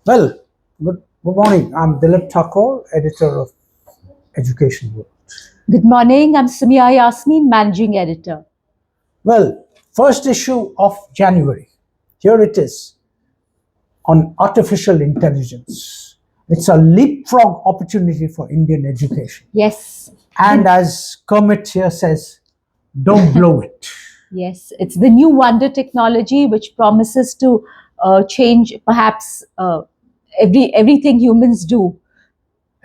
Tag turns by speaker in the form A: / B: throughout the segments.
A: Well, good morning. I'm Dilip Thakore, editor of EducationWorld.
B: Good morning, I'm Summiya Yasmeen, managing editor.
A: Well, first issue of January. Here it is on artificial intelligence. It's a leapfrog opportunity for Indian education.
B: Yes.
A: And as Kermit here says, don't blow it.
B: Yes, it's the new wonder technology which promises to change perhaps everything humans do.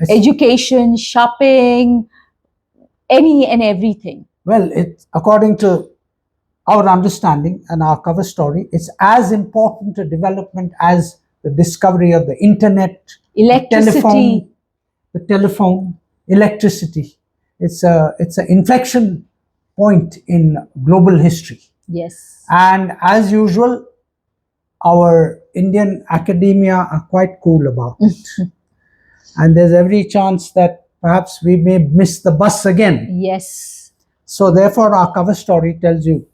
B: Education, shopping, any and everything.
A: Well, according to our understanding and our cover story, it's as important a development as the discovery of the internet,
B: electricity,
A: the telephone, electricity. It's an inflection point in global history.
B: Yes.
A: And as usual, our Indian academia are quite cool about it. And there's every chance that perhaps we may miss the bus again.
B: Yes.
A: So therefore, our cover story tells you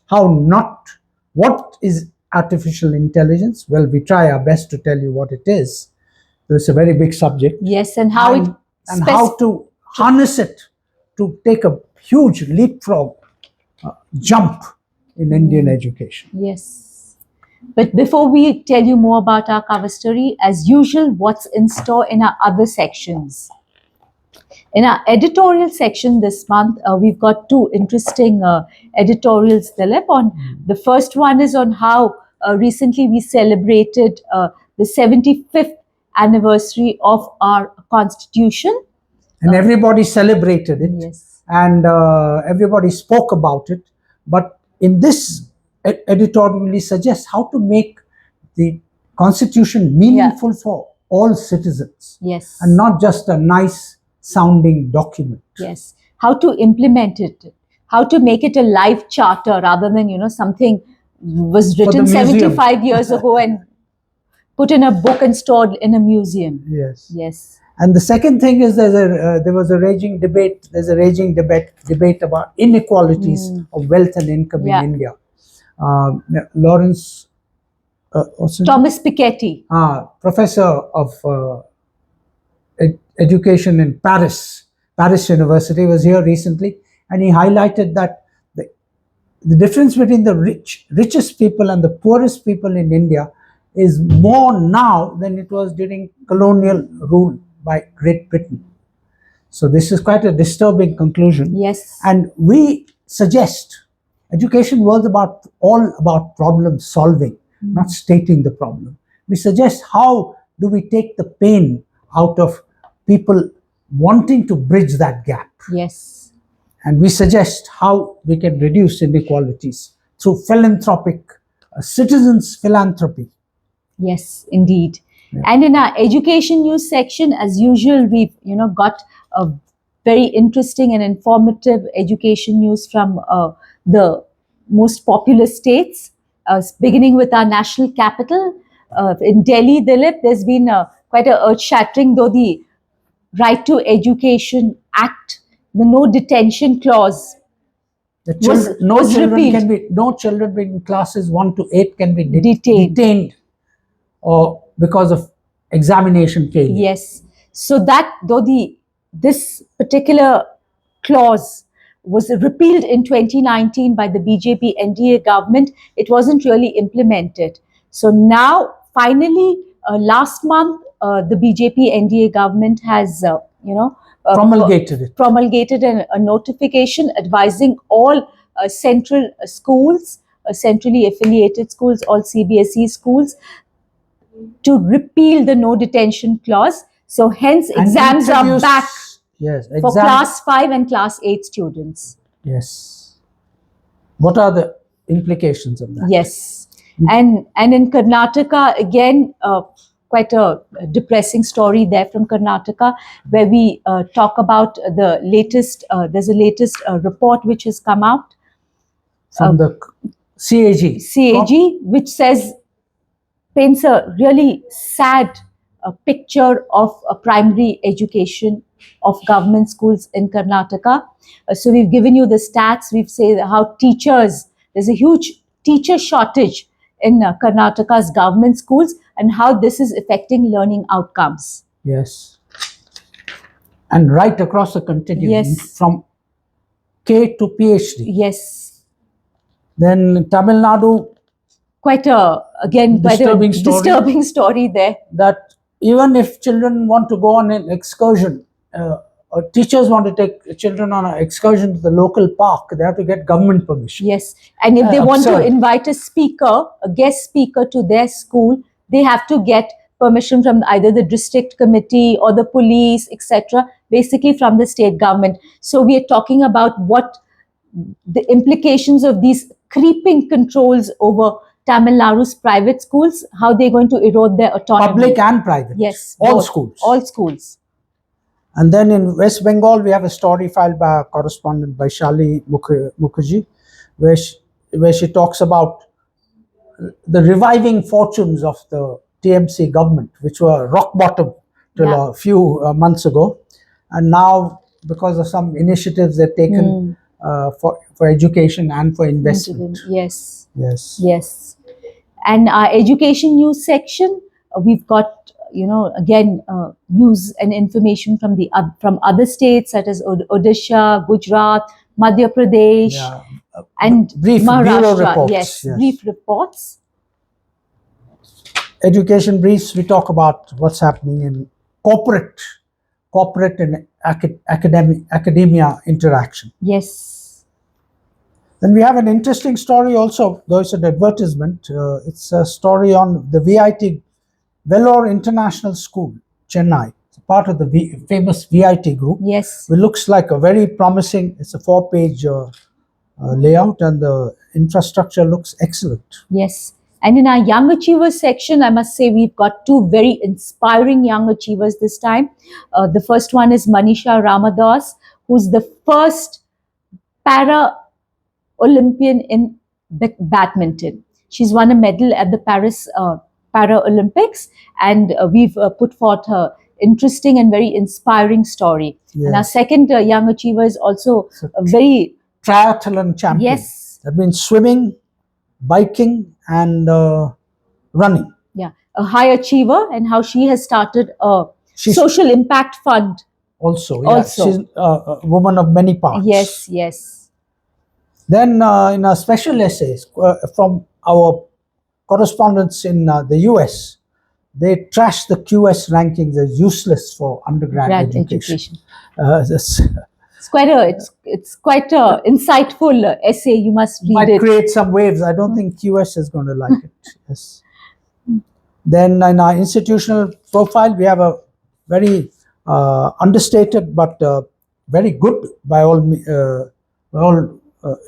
A: what is artificial intelligence. Well, we try our best to tell you what it is. So it's a very big subject.
B: Yes, and how
A: how to harness it to take a huge leapfrog jump in Indian education.
B: Yes. But before we tell you more about our cover story, as usual, what's in store in our other sections? In our editorial section this month, we've got two interesting editorials, Dilip. The first one is on how recently we celebrated the 75th anniversary of our Constitution.
A: And everybody celebrated it.
B: Yes.
A: And everybody spoke about it. But in this editorially suggests how to make the Constitution meaningful for all citizens.
B: Yes.
A: And not just a nice sounding document.
B: Yes. How to implement it, how to make it a life charter rather than, something was written 75 years ago and put in a book and stored in a museum.
A: Yes.
B: Yes.
A: And the second thing is there was a raging debate. There's a raging debate about inequalities of wealth and income in India. Lawrence
B: Thomas Piketty,
A: professor of education in Paris University, was here recently, and he highlighted that the difference between the richest people and the poorest people in India is more now than it was during colonial rule by Great Britain. So this is quite a disturbing conclusion.
B: Yes.
A: And we suggest education was all about problem solving, not stating the problem. We suggest how do we take the pain out of people wanting to bridge that gap.
B: Yes.
A: And we suggest how we can reduce inequalities through philanthropic, citizens' philanthropy.
B: Yes, indeed. Yeah. And in our education news section, as usual, we've got a very interesting and informative education news from the most populous states, beginning with our national capital. In Delhi, Dilip, there's been quite a earth-shattering, though the Right to Education Act, the no detention clause,
A: no children in classes 1 to 8 can be detained or because of examination failure.
B: Yes. So that though this particular clause was repealed in 2019 by the BJP NDA government, it wasn't really implemented. So now, finally, last month, the BJP NDA government has, promulgated a notification advising all central schools, centrally affiliated schools, all CBSE schools, to repeal the no detention clause. So hence exams are back for class 5 and class 8 students.
A: Yes. What are the implications of that?
B: Yes. And in Karnataka, again, quite a depressing story there from Karnataka, where we talk about the latest, there's a latest report which has come out.
A: From the CAG,
B: which paints a really sad picture of primary education of government schools in Karnataka. So we've given you the stats. We've said how there's a huge teacher shortage in Karnataka's government schools, and how this is affecting learning outcomes.
A: Yes. And right across the continuum,
B: Yes.
A: from K to PhD.
B: Yes.
A: Then Tamil Nadu,
B: Quite a disturbing story there.
A: that even if children want to go on an excursion, or teachers want to take children on an excursion to the local park, they have to get government permission.
B: Yes, and if they want to
A: Absurd.
B: invite a guest speaker to their school, they have to get permission from either the district committee or the police, etc., basically from the state government. So we are talking about what the implications of these creeping controls over Tamil Nadu's private schools, how they're going to erode their autonomy.
A: Public and private.
B: Yes,
A: All
B: both.
A: schools.
B: All schools.
A: And then in West Bengal, we have a story filed by our correspondent Vaishali Mukherjee, where she talks about the reviving fortunes of the TMC government, which were rock bottom till a few months ago. And now, because of some initiatives they've taken for education and for investment.
B: Yes.
A: Yes.
B: Yes. And our education news section, we've got, again, news and information from from other states such as Odisha, Gujarat, Madhya Pradesh, and
A: brief
B: Maharashtra.
A: bureau reports.
B: Yes, brief reports.
A: Education briefs, we talk about what's happening in corporate and academia interaction.
B: Yes.
A: Then we have an interesting story also, though it's an advertisement. It's a story on the VIT, Vellore International School, Chennai. It's part of the famous VIT group.
B: Yes.
A: It looks like a very promising, it's a 4-page layout, and the infrastructure looks excellent.
B: Yes. And in our Young Achievers section, I must say we've got two very inspiring young achievers this time. The first one is Manisha Ramadas, who's the first Para-Olympian in badminton. She's won a medal at the Paris Para-Olympics, and we've put forth her interesting and very inspiring story. Yes. And our second young achiever is also a very
A: triathlon champion.
B: Yes.
A: That means swimming, biking, and running.
B: Yeah, a high achiever, and how she has started a social impact fund.
A: Also, yeah. She's a woman of many parts.
B: Yes, yes.
A: Then in a special essays from our correspondents in the US, they trash the QS rankings as useless for undergrad education.
B: It's quite a insightful essay. You must read it.
A: Might create some waves. I don't think QS is going to like it. Yes. Then in our institutional profile, we have a very understated but very good by all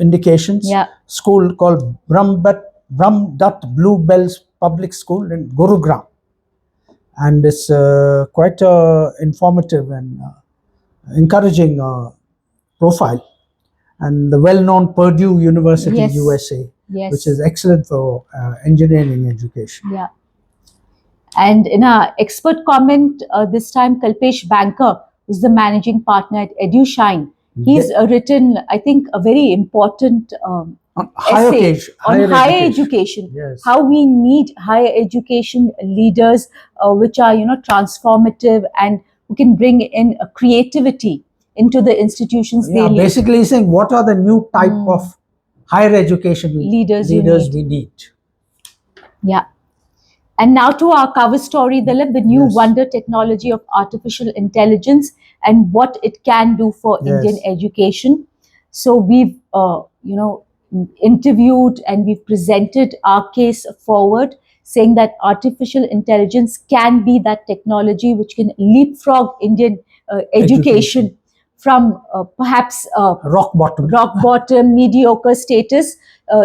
A: indications.
B: Yeah.
A: School called Brahmdutt Bluebells Public School in Gurugram, and it's quite informative and encouraging profile. And the well-known Purdue University,
B: yes.
A: USA,
B: yes.
A: which is excellent for engineering education.
B: Yeah. And in our expert comment this time, Kalpesh Banker, who's the managing partner at EduShine, he's written, I think, a very important essay on higher education.
A: Yes.
B: How we need higher education leaders, which are transformative and who can bring in a creativity into the institutions they lead.
A: Basically saying what are the new type of higher education leaders we need.
B: Yeah. And now to our cover story, Dilip, the new wonder technology of artificial intelligence and what it can do for Indian education. So we've, interviewed and we've presented our case forward, saying that artificial intelligence can be that technology which can leapfrog Indian education from perhaps
A: rock
B: bottom, mediocre status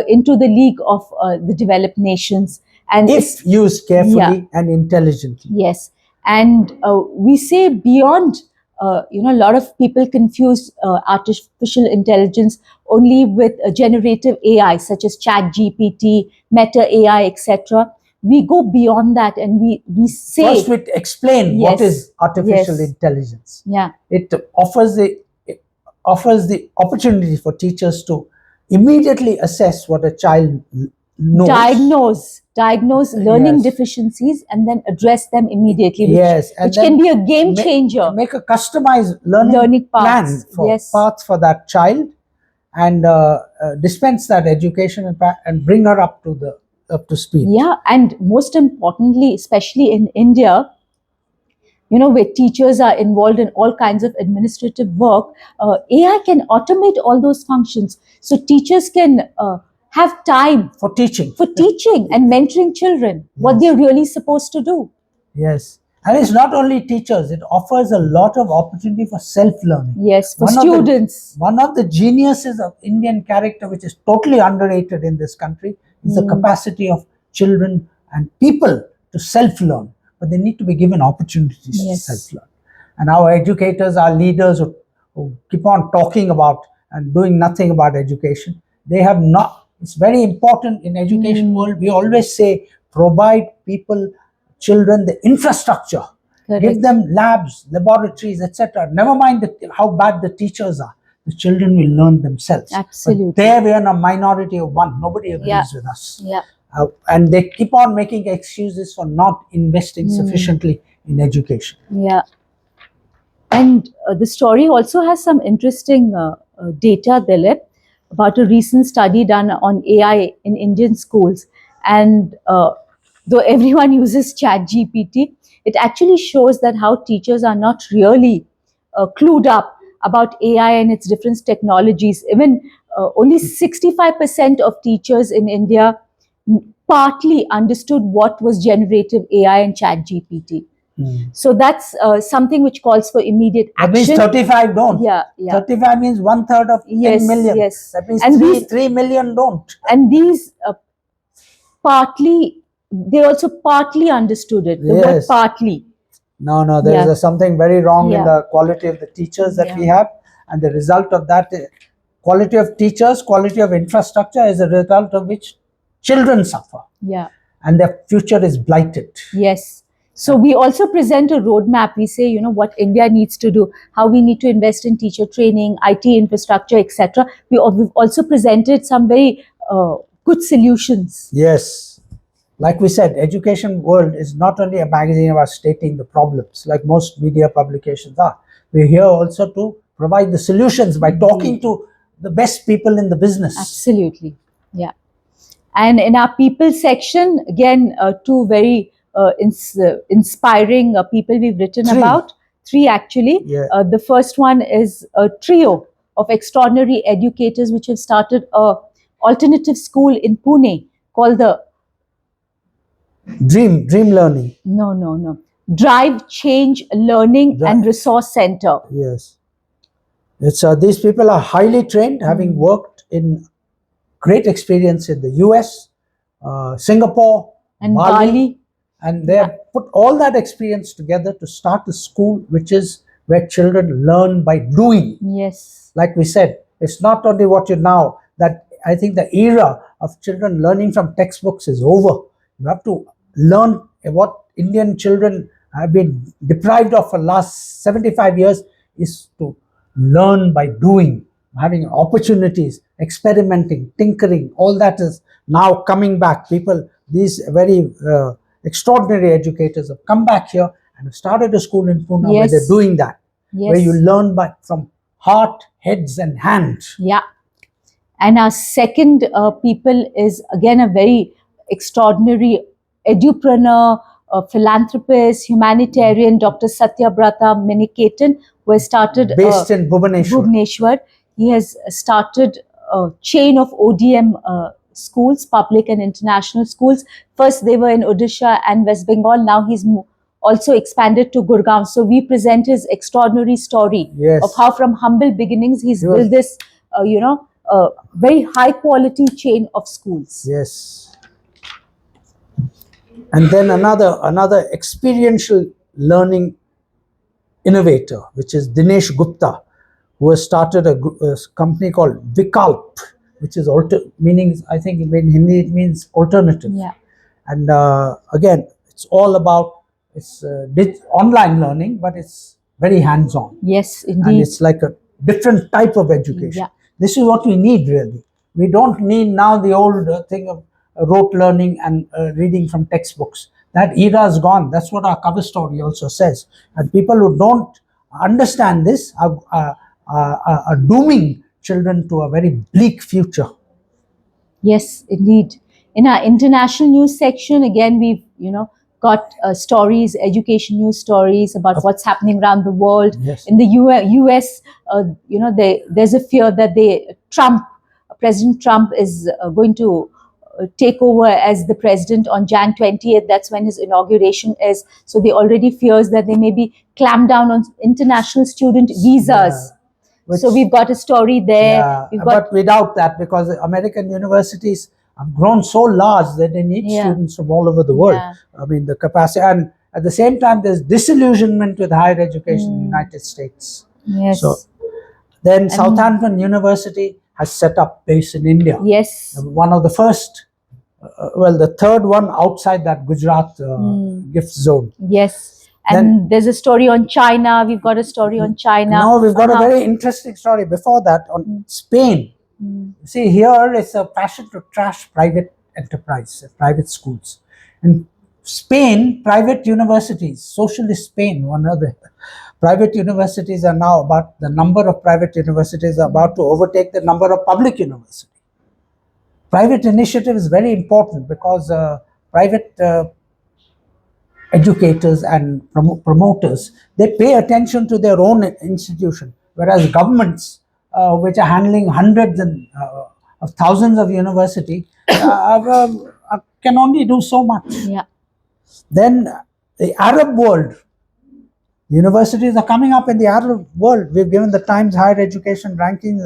B: into the league of the developed nations. And
A: if used carefully and intelligently.
B: Yes. And we say beyond, a lot of people confuse artificial intelligence only with generative AI, such as ChatGPT, Meta AI, etc. We go beyond that and we say...
A: First, we explain what is artificial intelligence.
B: Yeah.
A: It offers the opportunity for teachers to immediately assess what a child knows.
B: diagnose learning
A: Yes.
B: deficiencies and then address them immediately, which,
A: Yes, and
B: which
A: then
B: can be a game changer.
A: Make a customized learning,
B: Learning
A: plan
B: paths,
A: for
B: yes.
A: paths for that child, and dispense that education and bring her up to speed.
B: Yeah, and most importantly, especially in India, where teachers are involved in all kinds of administrative work, AI can automate all those functions. So teachers can have time
A: For teaching.
B: and mentoring children, what
A: Yes.
B: they're really supposed to do.
A: Yes. And it's not only teachers, it offers a lot of opportunity for self-learning.
B: Yes, for
A: One
B: students.
A: One of the geniuses of Indian character, which is totally underrated in this country, is the capacity of children and people to self-learn. But they need to be given opportunities
B: Yes.
A: to self-learn. And our educators, our leaders who keep on talking about and doing nothing about education, they have not. It's very important in education world. We always say, provide people, children, the infrastructure.
B: Correct.
A: Give them labs, laboratories, etc. Never mind how bad the teachers are. The children will learn themselves.
B: Absolutely.
A: But there we are in a minority of one. Nobody agrees with us.
B: Yeah.
A: And they keep on making excuses for not investing sufficiently in education.
B: Yeah. And the story also has some interesting data, Dilip, about a recent study done on AI in Indian schools. And though everyone uses ChatGPT, it actually shows that how teachers are not really clued up about AI and its different technologies. Even only 65% of teachers in India partly understood what was generative AI and ChatGPT. So that's something which calls for immediate
A: That
B: action.
A: means 35 don't.
B: Yeah.
A: 35 means 1/3 of 10 million.
B: Yes.
A: That means
B: And
A: 3 million don't.
B: And these they also partly understood it. The word
A: Yes.
B: partly.
A: No, there is something very wrong in the quality of the teachers that we have, and the result of that, quality of teachers, quality of infrastructure, is a result of which children suffer.
B: Yeah.
A: And their future is blighted.
B: Yes. So we also present a roadmap. We say, what India needs to do, how we need to invest in teacher training, IT infrastructure, etc. We've also presented some very good solutions.
A: Yes. Like we said, Education World is not only a magazine about stating the problems, like most media publications are. We're here also to provide the solutions by talking to the best people in the business.
B: Absolutely. Yeah. And in our people section, again, two very inspiring people we've written about. Three, actually.
A: Yeah.
B: The first one is a trio of extraordinary educators which have started a alternative school in Pune called the
A: Dream Learning.
B: No. Drive, Change, Learning and Resource Center.
A: Yes. It's these people are highly trained, having worked in great experience in the US, Singapore,
B: and Bali.
A: And they have put all that experience together to start a school which is where children learn by doing.
B: Yes.
A: Like we said, it's not only what you now, that I think the era of children learning from textbooks is over. You have to learn what Indian children have been deprived of for the last 75 years is to learn by doing, having opportunities, experimenting, tinkering. All that is now coming back. These very extraordinary educators have come back here and have started a school in Pune where they're doing that, where you learn from heart, heads and hands.
B: Yeah. And our second people is again a very extraordinary edupreneur, philanthropist, humanitarian, Dr. Satyabrata Miniketan, who has started
A: based in Bhubaneswar.
B: He has started a chain of ODM schools, public and international schools. First they were in Odisha and West Bengal. Now he's also expanded to Gurgaon. So we present his extraordinary story of how from humble beginnings he's built this, very high quality chain of schools.
A: Yes. And then another experiential learning innovator, which is Dinesh Gupta, who has started a company called Vikalp, which is meaning, I think in Hindi it means alternative.
B: Yeah.
A: And again, it's all about online learning, but it's very hands-on.
B: Yes, indeed.
A: And it's like a different type of education.
B: Yeah.
A: This is what we need, really. We don't need now the old thing of rote learning and reading from textbooks. That era is gone. That's what our cover story also says. And people who don't understand this are dooming children to a very bleak future.
B: Yes, indeed. In our international news section, again, we've got stories, education news stories about what's happening around the world.
A: Yes.
B: In the US, there's a fear that President Trump is going to take over as the president on Jan 20th. That's when his inauguration is. So they already fears that they may be clamp down on international student visas. So we've got a story there.
A: Yeah, but without that, because the American universities have grown so large that they need students from all over the world.
B: Yeah.
A: I mean, the capacity, and at the same time, there's disillusionment with higher education in the United States.
B: Yes.
A: So then Southampton University has set up base in India.
B: Yes.
A: One of the first, the third one outside that Gujarat gift zone.
B: Yes. And there's a story on China. We've got a story on China.
A: No, we've got a very interesting story before that on Spain. See, here it's a passion to trash private enterprise, private schools. In Spain, private universities, socialist Spain, one of the private universities are now the number of private universities are about to overtake the number of public universities. Private initiative is very important because private educators and promoters, they pay attention to their own institution, whereas governments, which are handling hundreds of thousands of universities, can only do so much.
B: Yeah.
A: Then the Arab world, universities are coming up in the Arab world. We've given the Times higher education rankings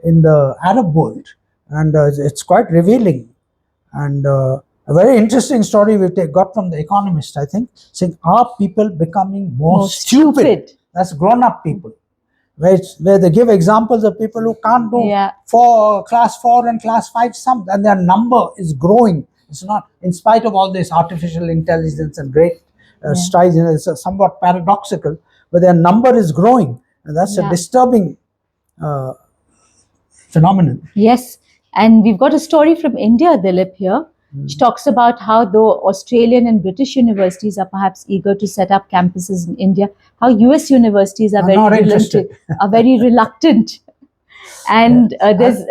A: in the Arab world, and it's quite revealing. And a very interesting story we got from The Economist, I think, saying, are people becoming more stupid? That's grown-up people, where they give examples of people who can't do class 4 and class 5 sums, and their number is growing. It's not, in spite of all this artificial intelligence and great strides, it's somewhat paradoxical, but their number is growing, and that's a disturbing phenomenon.
B: Yes, and we've got a story from India, Dilip, here, which talks about how though Australian and British universities are perhaps eager to set up campuses in India, how US universities are very reluctant. And there's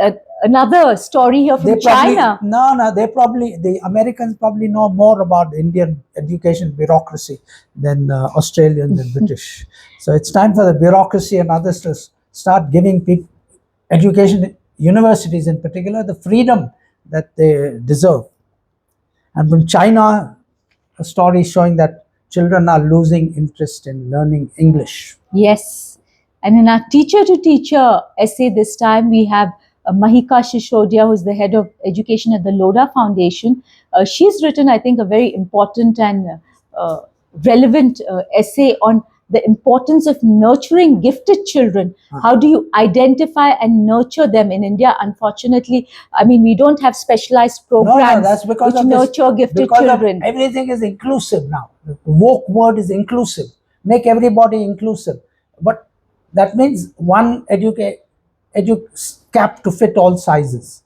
B: another story here from China.
A: The Americans probably know more about Indian education bureaucracy than Australians and British. So it's time for the bureaucracy and others to start giving people, education, universities in particular, the freedom that they deserve. And from China, a story showing that children are losing interest in learning English.
B: Yes. And in our teacher-to-teacher essay this time, we have Mahika Shishodia, who's the head of education at the Lodha Foundation. She's written, I think, a very important and relevant essay on the importance of nurturing gifted children. How do you identify and nurture them in India? Unfortunately, I mean, we don't have specialized programs which nurture gifted children.
A: Everything is inclusive now. The woke word is inclusive. Make everybody inclusive. But that means one cap to fit all sizes,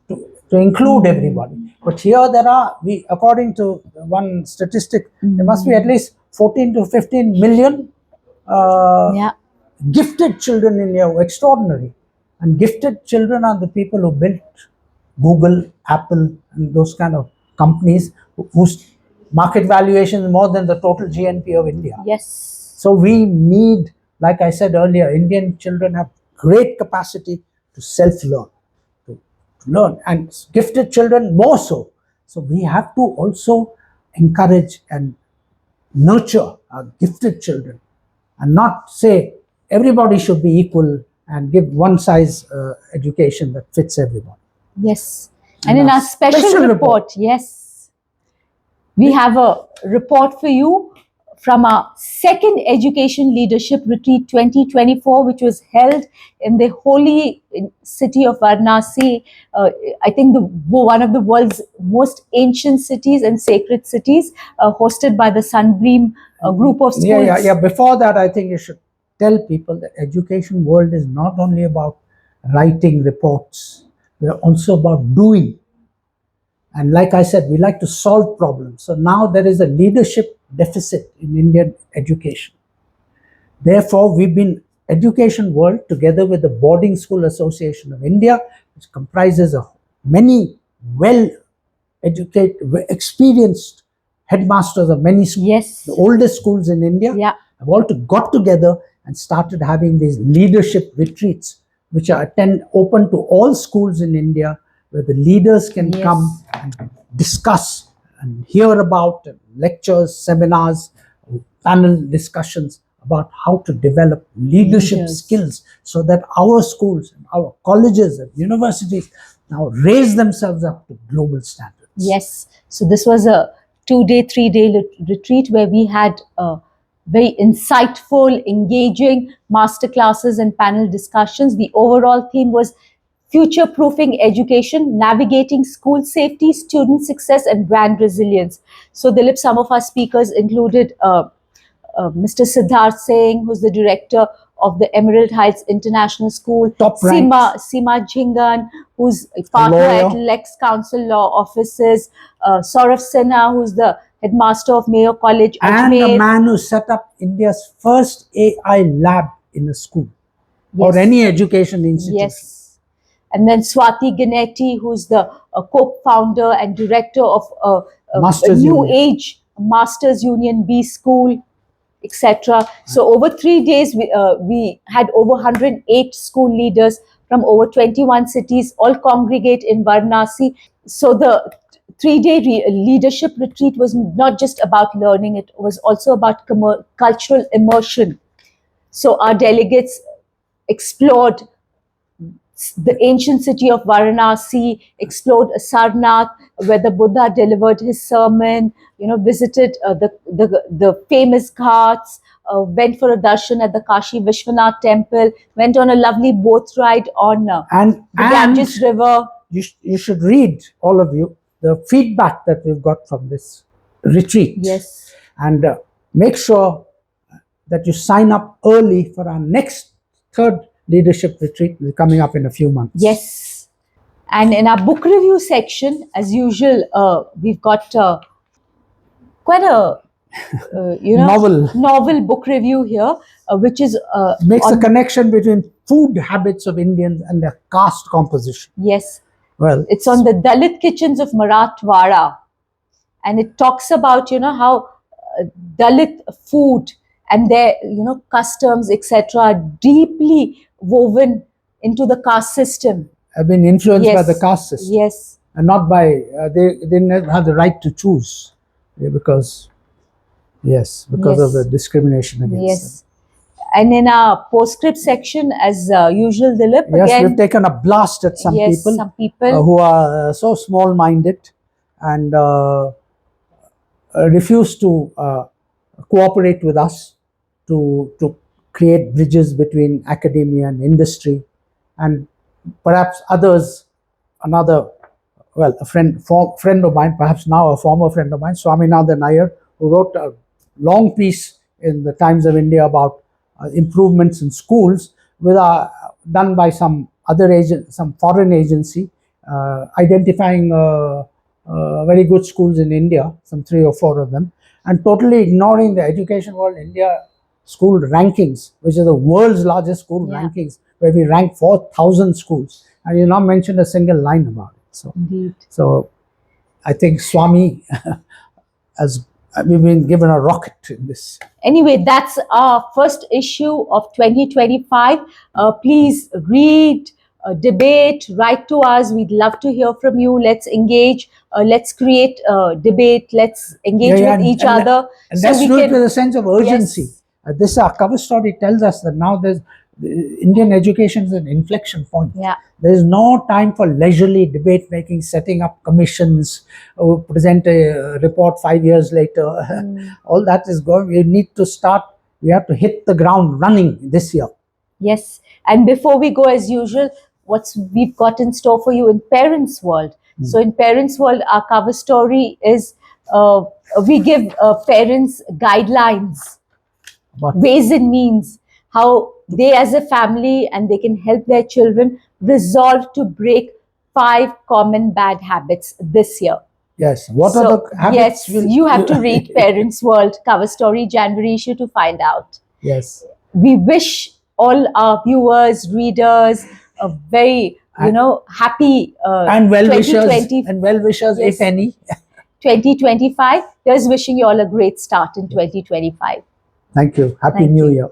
A: to include everybody. But here according to one statistic, there must be at least 14 to 15 million gifted children in India. Extraordinary. And gifted children are the people who built Google, Apple, and those kind of companies whose market valuation is more than the total GNP of India.
B: Yes.
A: So we need, like I said earlier, Indian children have great capacity to self-learn, to learn, and gifted children more so. So we have to also encourage and nurture our gifted children, and not say everybody should be equal and give one size education that fits everybody.
B: Yes. And in our special report, yes, we have a report for you from our second Education Leadership Retreat 2024, which was held in the holy city of Varanasi. I think one of the world's most ancient cities and sacred cities, hosted by the Sunbeam group of schools.
A: Before that, I think you should tell people that Education World is not only about writing reports, we are also about doing. And like I said, we like to solve problems. So now there is a leadership deficit in Indian education. Therefore, we've been Education World, together with the Boarding School Association of India, which comprises of many well-educated, experienced headmasters of many schools,
B: Yes.
A: the oldest schools in India,
B: Yeah.
A: have all got together and started having these leadership retreats, which are open to all schools in India, where the leaders can
B: Yes.
A: come and discuss and hear about lectures, seminars, panel discussions about how to develop leadership
B: Leaders.
A: skills, so that our schools, our colleges and universities now raise themselves up to global standards.
B: Yes. So this was a 2-day, 3-day retreat where we had very insightful, engaging masterclasses and panel discussions. The overall theme was future-proofing education, navigating school safety, student success, and brand resilience. So, Dilip, some of our speakers included Mr. Siddharth Singh, who's the director of the Emerald Heights International School, Sima Jhingan, who's a partner at Lex Council Law Offices, Saurav Sinha, who's the headmaster of Mayo College,
A: and
B: Ajmer.
A: the man who set up India's first AI lab in a school, or any education institution.
B: Yes. And then Swati Ganetti, who's the co-founder and director of a New Age Masters Union B School, etc. So over 3 days, we had over 108 school leaders from over 21 cities all congregate in Varanasi. So the 3-day leadership retreat was not just about learning, it was also about cultural immersion. So our delegates explored the ancient city of Varanasi, explored Sarnath, where the Buddha delivered his sermon, visited the famous ghats, went for a darshan at the Kashi Vishwanath temple, went on a lovely boat ride on the Ganges River.
A: You should read, all of you, the feedback that we've got from this retreat.
B: Yes.
A: And make sure that you sign up early for our next third leadership retreat, coming up in a few months.
B: Yes. And in our book review section, as usual, we've got quite a novel book review here, which is
A: makes a connection between food habits of Indians and their caste composition.
B: Yes.
A: Well,
B: it's on the Dalit kitchens of Marathwada, and it talks about how Dalit food and their customs, etc., are deeply woven into the caste system.
A: Have been influenced by the caste system.
B: Yes.
A: And not by they didn't have the right to choose, because of the discrimination against them.
B: And in our postscript section, as usual, Dilip,
A: again, we've taken a blast at some people who are so small-minded and refuse to cooperate with us to create bridges between academia and industry, and perhaps others. A friend of mine, perhaps now a former friend of mine, Swaminathan Iyer, who wrote a long piece in the Times of India about improvements in schools, done by some foreign agency, identifying very good schools in India, some 3 or 4 of them, and totally ignoring the Education World India school rankings, which is the world's largest school rankings, where we rank 4,000 schools, and you not mentioned a single line about it. So,
B: indeed.
A: So I think Swami we've been given a rocket in this.
B: Anyway, that's our first issue of 2025. Please read, debate, write to us. We'd love to hear from you. Let's engage. Let's create debate. Let's engage with each other.
A: And let's do it with a sense of urgency. This our cover story tells us that now Indian education is an inflection point.
B: Yeah.
A: There is no time for leisurely debate making, setting up commissions, present a report 5 years later. All that is going. We need to start. We have to hit the ground running this year.
B: Yes. And before we go, as usual, we've got in store for you in ParentsWorld. So in ParentsWorld, our cover story is we give parents guidelines, ways and means, how they as a family and they can help their children resolve to break 5 common bad habits this year.
A: Yes. What are the habits?
B: Yes, you have to read Parents World cover story January issue to find out.
A: Yes.
B: We wish all our viewers, readers, a very happy
A: And well-wishers,
B: 2020
A: if
B: yes.
A: any.
B: 2025. Here's wishing you all a great start in 2025.
A: Thank you. Happy
B: Thank
A: New
B: you.
A: Year.